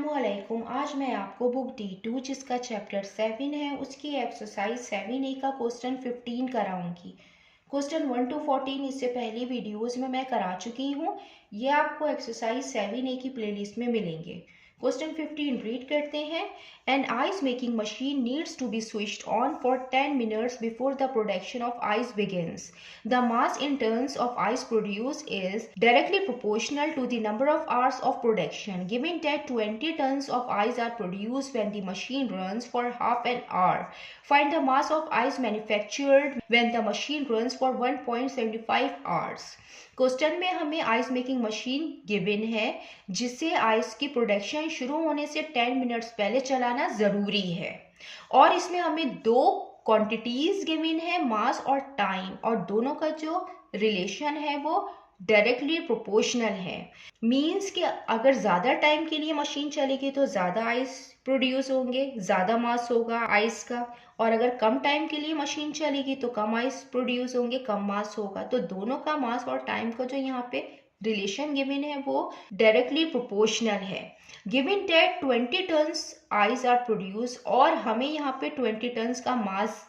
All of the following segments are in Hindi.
अस्सलामुअलैकुम। आज मैं आपको बुक D2 जिसका चैप्टर 7 है उसकी एक्सरसाइज 7A का क्वेश्चन 15 कराऊंगी। क्वेश्चन 1 to 14 इससे पहली वीडियोस में मैं करा चुकी हूँ। ये आपको एक्सरसाइज 7A की प्लेलिस्ट में मिलेंगे। क्वेश्चन 15 रीड करते हैं। An ice making machine needs to be switched on for 10 minutes before the production of ice begins. The mass in tons of ice produced is directly proportional to the number of hours of production. Given that 20 tons of ice are produced when the machine runs for half an hour, find the mass of ice manufactured when the machine runs for 1.75 hours. Question में हमें आइस मेकिंग मशीन गिवन है जिससे आइस की प्रोडक्शन शुरू होने से 10 मिनट्स पहले चलाना ज़रूरी है, और इसमें हमें दो क्वांटिटीज गिवन है, मास और टाइम, और दोनों का जो रिलेशन है वो डायरेक्टली प्रोपोर्शनल है। मींस कि अगर ज़्यादा टाइम के लिए मशीन चलेगी तो ज़्यादा आइस प्रोड्यूस होंगे, ज़्यादा मास होगा आइस का, और अगर कम टाइम के लिए मशीन चलेगी तो कम आइस प्रोड्यूस होंगे, कम मास होगा। तो दोनों का मास और टाइम का जो यहाँ पे रिलेशन गिवन है वो डायरेक्टली प्रोपोर्शनल है। Given that 20 tons ice are produce, और हमें यहाँ पे 20 टन्स का मास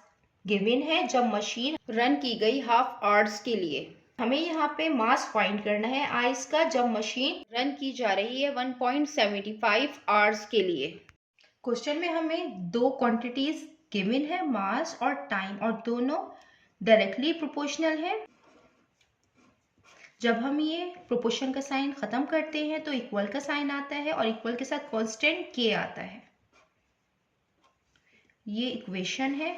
गिवन है जब मशीन रन की गई हाफ आवर्स के लिए। हमें यहाँ पे मास फाइंड करना है आइस का जब मशीन रन की जा रही है 1.75 आवर्स के लिए। क्वेश्चन में हमें दो क्वांटिटीज गिवन है, मास और टाइम, और दोनों डायरेक्टली प्रोपोर्शनल है। जब हम ये प्रोपोर्शन का साइन खत्म करते हैं तो इक्वल का साइन आता है, और इक्वल के साथ कांस्टेंट के आता है। ये इक्वेशन है,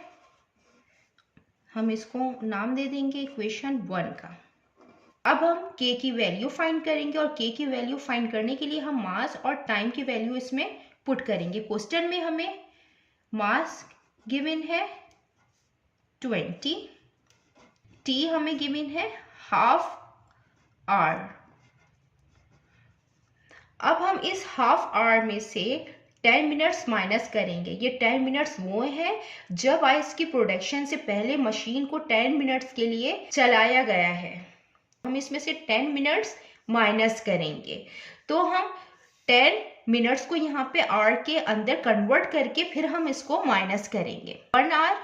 हम इसको नाम दे देंगे इक्वेशन 1 का। अब हम k की वैल्यू फाइंड करेंगे, और k की वैल्यू फाइंड करने के लिए हम मास और टाइम की वैल्यू इसमें पुट करेंगे। क्वेश्चन में हमें मास गिवन है 20, t हमें गिवन है हाफ आवर। अब हम इस हाफ आवर में से 10 मिनट्स माइनस करेंगे। ये 10 मिनट्स वो है जब आइस की प्रोडक्शन से पहले मशीन को 10 मिनट्स के लिए चलाया गया है। हम इसमें से 10 मिनट्स माइनस करेंगे, तो हम 10 मिनट्स को यहाँ पे आवर के अंदर कन्वर्ट करके फिर हम इसको माइनस करेंगे। 1 आवर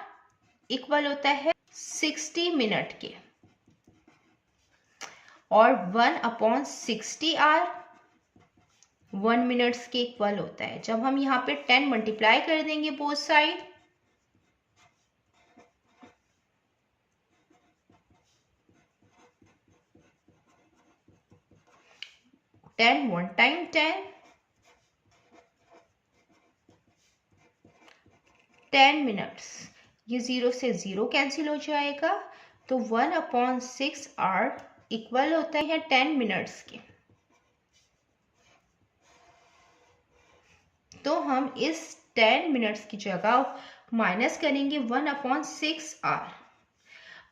इक्वल होता है 60 मिनट के, और 1/60 आवर 1 मिनट्स के इक्वल होता है। जब हम यहाँ पे 10 मल्टीप्लाई कर देंगे both side, ten 1 time 10 minutes, ये 0 से 0 कैंसिल हो जाएगा, तो 1/6 आवर इक्वल होता है 10 मिनट्स के। तो हम इस 10 मिनट्स की जगह माइनस करेंगे 1/6 आवर।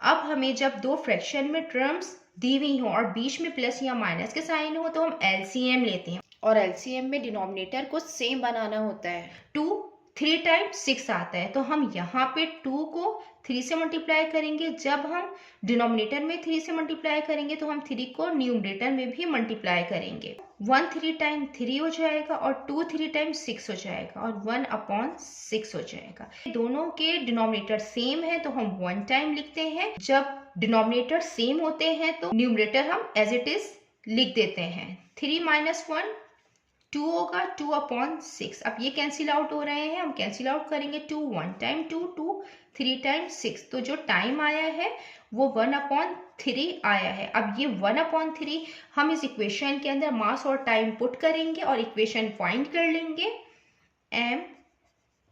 अब हमें जब दो फ्रैक्शन में टर्म्स दी हुई हो और बीच में प्लस या माइनस के साइन हो तो हम एलसीएम लेते हैं, और एलसीएम में डिनोमिनेटर को सेम बनाना होता है। 2 3 टाइम्स 6 आता है, तो हम यहाँ पे 2 को 3 से मल्टीप्लाई करेंगे। जब हम डिनोमिनेटर में 3 से मल्टीप्लाई करेंगे तो हम 3 को न्यूमरेटर में भी मल्टीप्लाई करेंगे। 1 3 टाइम 3 हो जाएगा, और 2 3 टाइम 6 हो जाएगा, और 1/6 हो जाएगा। दोनों के डिनोमिनेटर सेम है तो हम 1 टाइम लिखते हैं। जब डिनोमिनेटर सेम होते हैं तो न्यूमरेटर हम एज इट इज लिख देते हैं। 3 - 1 2 होगा, 2/6। अब ये कैंसिल आउट हो रहे हैं, हम कैंसिल आउट करेंगे। 2 1 टाइम 2 2 3 टाइम 6, तो जो टाइम आया है वो 1/3 आया है। अब ये 1/3 हम इस इक्वेशन के अंदर मास और टाइम पुट करेंगे और इक्वेशन फाइंड कर लेंगे। m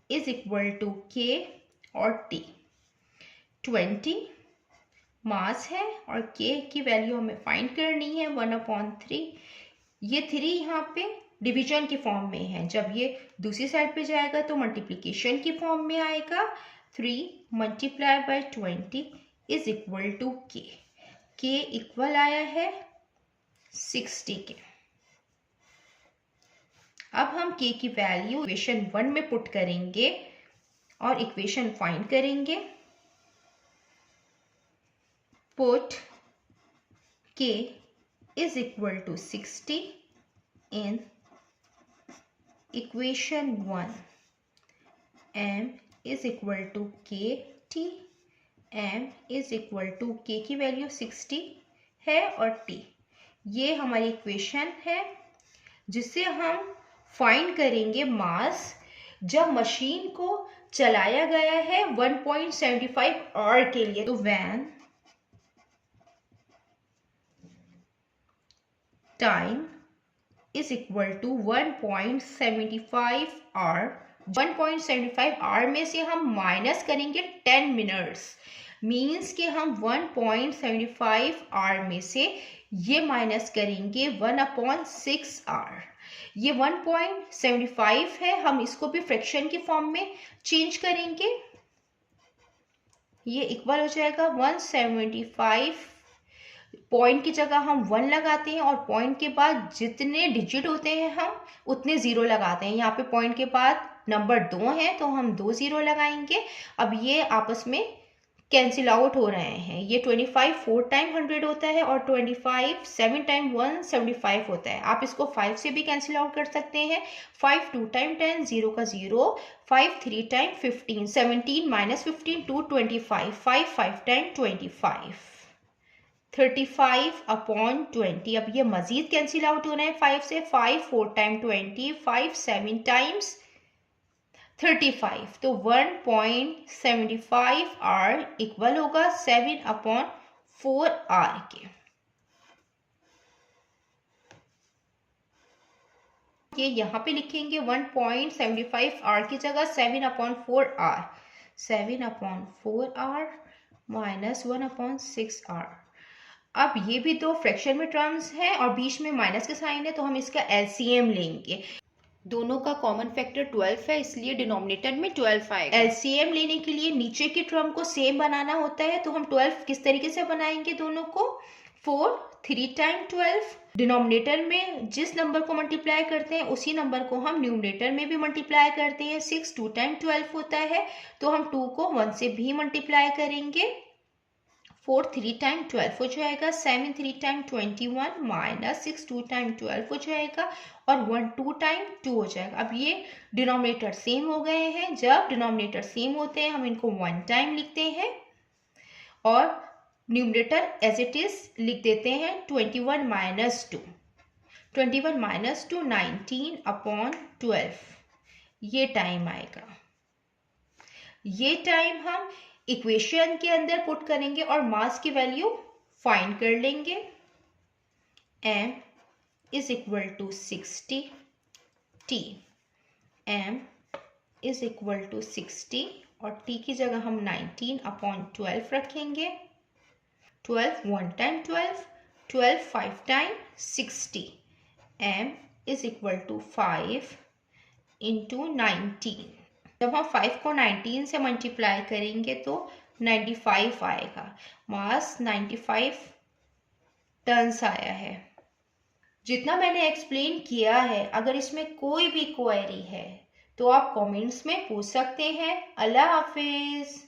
= k और t। 20 मास है और k की वैल्यू हमें फाइंड करनी है 1/3। ये 3 यहाँ पे डिवीजन की फॉर्म में है, जब ये दूसरी साइड पे जाएगा तो मल्टीप्लिकेशन की फॉर्म में आएगा। 3 × 20 = k। k इक्वल आया है 60 के। अब हम k की वैल्यू इक्वेशन 1 में पुट करेंगे और इक्वेशन फाइंड करेंगे। Put k = 60 in equation 1 m is equal to k t, m is equal to k की वैल्यू 60 है और t, ये हमारी इक्वेशन है जिससे हम फाइंड करेंगे मास जब मशीन को चलाया गया है 1.75 आवर के लिए। तो when time is equal to 1.75 hour, 1.75 hour में से हम माइनस करेंगे 10 मिनट्स, मीन्स कि हम 1.75 आवर में से ये माइनस करेंगे 1/6 आवर। ये 1.75 है, हम इसको भी फ्रैक्शन की फॉर्म में चेंज करेंगे, ये इक्वल हो जाएगा 175। पॉइंट की जगह हम 1 लगाते हैं और पॉइंट के बाद जितने डिजिट होते हैं हम उतने 0 लगाते हैं। यहाँ पे पॉइंट के बाद नंबर 2 है तो हम 2 0 लगाएंगे। अब ये आपस में कैंसिल आउट हो रहे हैं। ये 25 4 टाइम 100 होता है और 25 7 टाइम 175 होता है। आप इसको 5 से भी कैंसिल आउट कर सकते हैं। 5 2 टाइम 10, 0 का 0, 5 3 टाइम 15, 17 माइनस 15 2 25, 5 5 टाइम 25, 35/20। अब ये मजीद कैंसिल आउट हो रहे हैं 5 से। 5 4 टाइम 20, 5 7 टाइम्स 35, तो 1.75 आर इक्वल होगा 7/4 आर के। ये यहाँ पे लिखेंगे 1.75 आर की जगह 7/4 आर, 7/4 आर माइनस 1/6 आर। अब ये भी दो फ्रैक्शन में टर्म्स हैं और बीच में माइनस के साइन है, तो हम इसका एलसीएम लेंगे। दोनों का कॉमन फैक्टर 12 है, इसलिए डिनोमिनेटर में 12 आएगा। एलसीएम लेने के लिए नीचे के टर्म को सेम बनाना होता है, तो हम 12 किस तरीके से बनाएंगे दोनों को, 4 3 टाइम 12, डिनोमिनेटर में जिस नंबर को मल्टीप्लाई करते हैं उसी नंबर को हम न्यूमरेटर में भी मल्टीप्लाई करते हैं। 6 2 टाइम 12 होता है, तो हम 2 को 1 से भी मल्टीप्लाई करेंगे। 4 3 टाइम 12 हो जाएगा, 7 3 टाइम 21 माइनस 6 2 टाइम 12 हो जाएगा और 1 2 टाइम 2 हो जाएगा। अब ये डिनोमिनेटर सेम हो गए हैं। जब डिनोमिनेटर सेम होते हैं हम इनको 1 टाइम लिखते हैं और न्यूमरेटर एज इट इज लिख देते हैं 21 माइनस 2, 21 माइनस 2 19/12, ये टाइम आएगा। ये टाइम हम इक्वेशन के अंदर पुट करेंगे और मास की वैल्यू फाइंड कर लेंगे। m is equal to 60 t, m is equal to 60 और t की जगह हम 19/12 रखेंगे। 12 1 time 12, 12 5 time 60, m is equal to 5 into 19। जब हम 5 को 19 से मल्टीप्लाई करेंगे तो 95 आएगा। मास 95 टन्स आया है। जितना मैंने एक्सप्लेन किया है, अगर इसमें कोई भी क्वेरी है तो आप कमेंट्स में पूछ सकते हैं। अल्लाह हाफिज।